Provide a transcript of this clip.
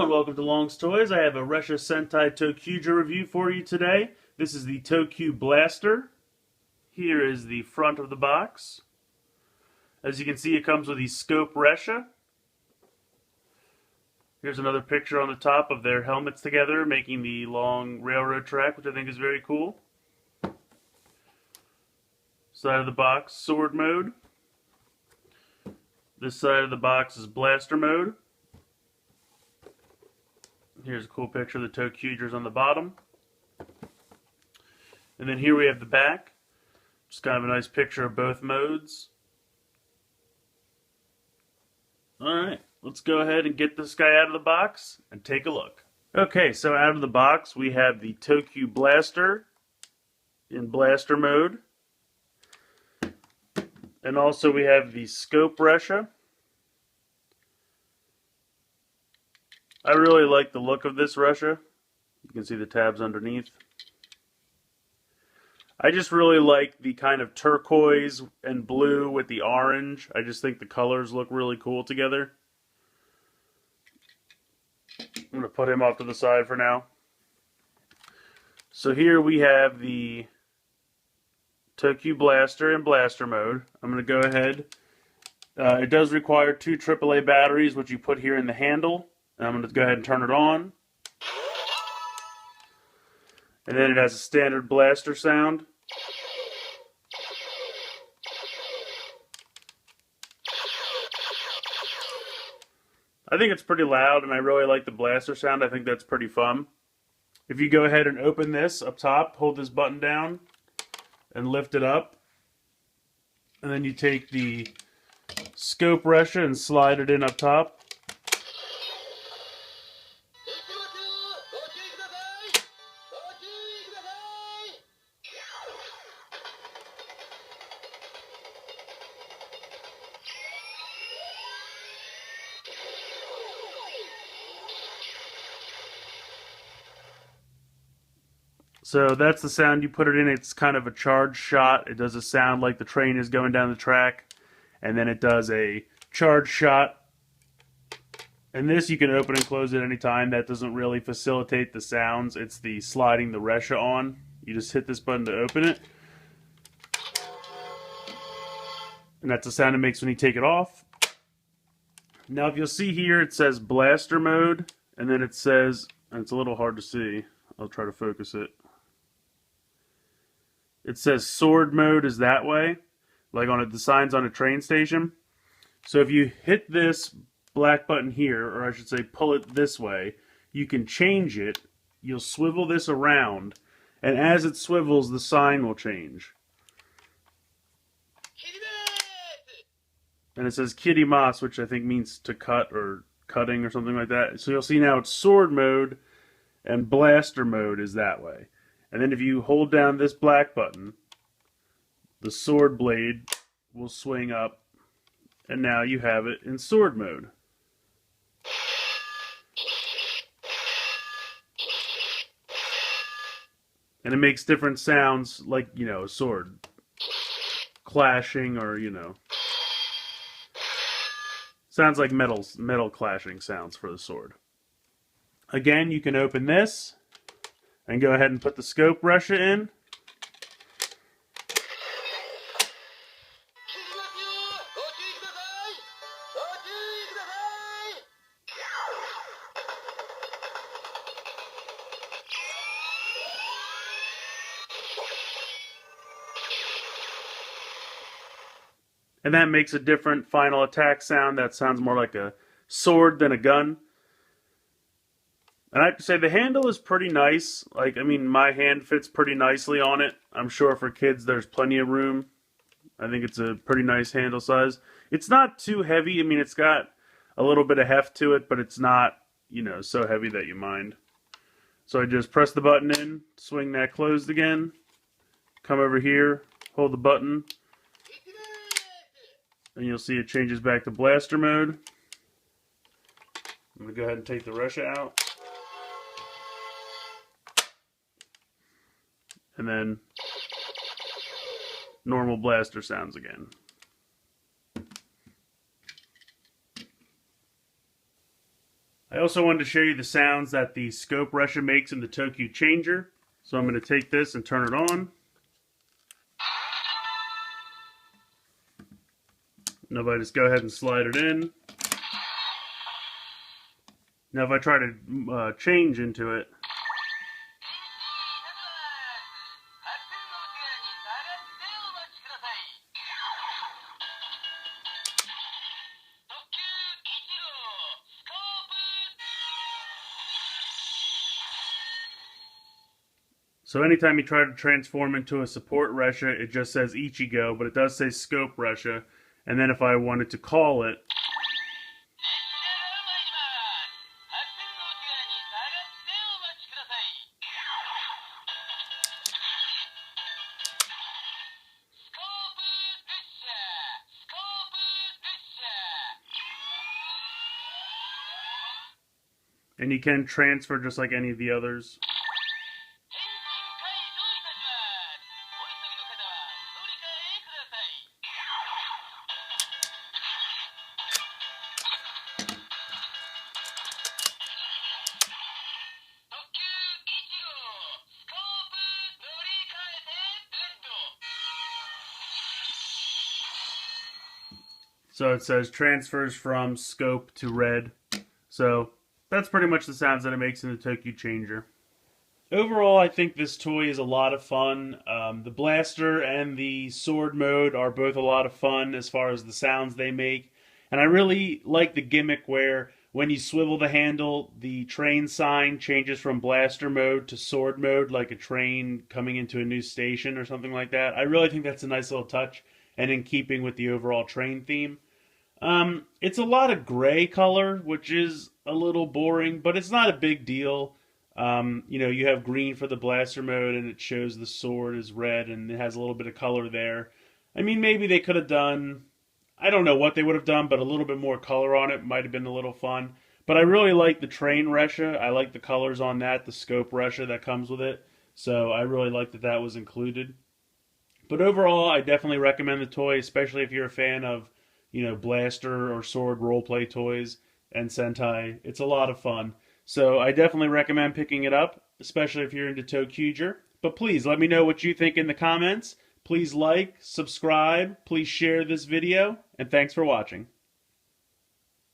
and welcome to Long's Toys. I have a Ressha Sentai Tokkyuger review for you today. This is the ToQ Blaster. Here is the front of the box. As you can see, it comes with the scope Ressha. Here's another picture on the top of their helmets together, making the long railroad track, which I think is very cool. Side of the box, sword mode. This side of the box is blaster mode. Here's a cool picture of the ToQugers on the bottom. And then here we have the back. Just kind of a nice picture of both modes. Alright, let's go ahead and get this guy out of the box and take a look. Okay, so out of the box we have the ToQ Blaster in blaster mode. And also we have the scope Ressha. I really like the look of this Ressha. You can see the tabs underneath. I just really like the kind of turquoise and blue with the orange. I just think the colors look really cool together. I'm going to put him off to the side for now. So here we have the ToQ Blaster in blaster mode. I'm going to go ahead. It does require 2 AAA batteries, which you put here in the handle. I'm going to go ahead and turn it on. And then it has a standard blaster sound. I think it's pretty loud, and I really like the blaster sound. I think that's pretty fun. If you go ahead and open this up top, hold this button down and lift it up. And then you take the scope Ressha and slide it in up top. So that's the sound you put it in. It's kind of a charge shot. It does a sound like the train is going down the track. And then it does a charge shot. And this you can open and close at any time. That doesn't really facilitate the sounds. It's the sliding the Ressha on. You just hit this button to open it. And that's the sound it makes when you take it off. Now if you'll see here, it says blaster mode. And then it says, and it's a little hard to see. I'll try to focus it. It says sword mode is that way, like on the signs on a train station. So if you hit this black button here, or I should say pull it this way, you can change it. You'll swivel this around, and as it swivels, the sign will change. And it says kirimasu, which I think means to cut or cutting or something like that. So you'll see now it's sword mode, and blaster mode is that way. And then if you hold down this black button, the sword blade will swing up, and now you have it in sword mode. And it makes different sounds like, you know, a sword clashing, or, you know, sounds like metal clashing sounds for the sword. Again, you can open this and go ahead and put the scope Ressha in. And that makes a different final attack sound. That sounds more like a sword than a gun. And I have to say, the handle is pretty nice. Like, I mean, my hand fits pretty nicely on it. I'm sure for kids there's plenty of room. I think it's a pretty nice handle size. It's not too heavy. I mean, it's got a little bit of heft to it, but it's not, you know, so heavy that you mind. So I just press the button in, swing that closed again, come over here, hold the button, and you'll see it changes back to blaster mode. I'm going to go ahead and take the Ressha out. And then normal blaster sounds again. I also wanted to show you the sounds that the scope Ressha makes in the ToQ changer. So I'm going to take this and turn it on. Now if I just go ahead and slide it in. Now if I try to change into it. So anytime you try to transform into a support Ressha, it just says Ichigo, but it does say scope Ressha. And then if I wanted to call it, and you can transfer just like any of the others. So it says transfers from scope to red. So that's pretty much the sounds that it makes in the ToQ changer. Overall, I think this toy is a lot of fun. The blaster and the sword mode are both a lot of fun as far as the sounds they make. And I really like the gimmick where when you swivel the handle, the train sign changes from blaster mode to sword mode, like a train coming into a new station or something like that. I really think that's a nice little touch and in keeping with the overall train theme. It's a lot of gray color, which is a little boring, but it's not a big deal. You have green for the blaster mode, and it shows the sword is red, and it has a little bit of color there. I mean, maybe they could have done, I don't know what they would have done, but a little bit more color on it might have been a little fun. But I really like the train Ressha. I like the colors on that, the scope Ressha that comes with it. So I really like that that was included. But overall, I definitely recommend the toy, especially if you're a fan of blaster or sword roleplay toys and Sentai. It's a lot of fun. So I definitely recommend picking it up, especially if you're into Tokkyuger. But please let me know what you think in the comments. Please like, subscribe, please share this video, and thanks for watching.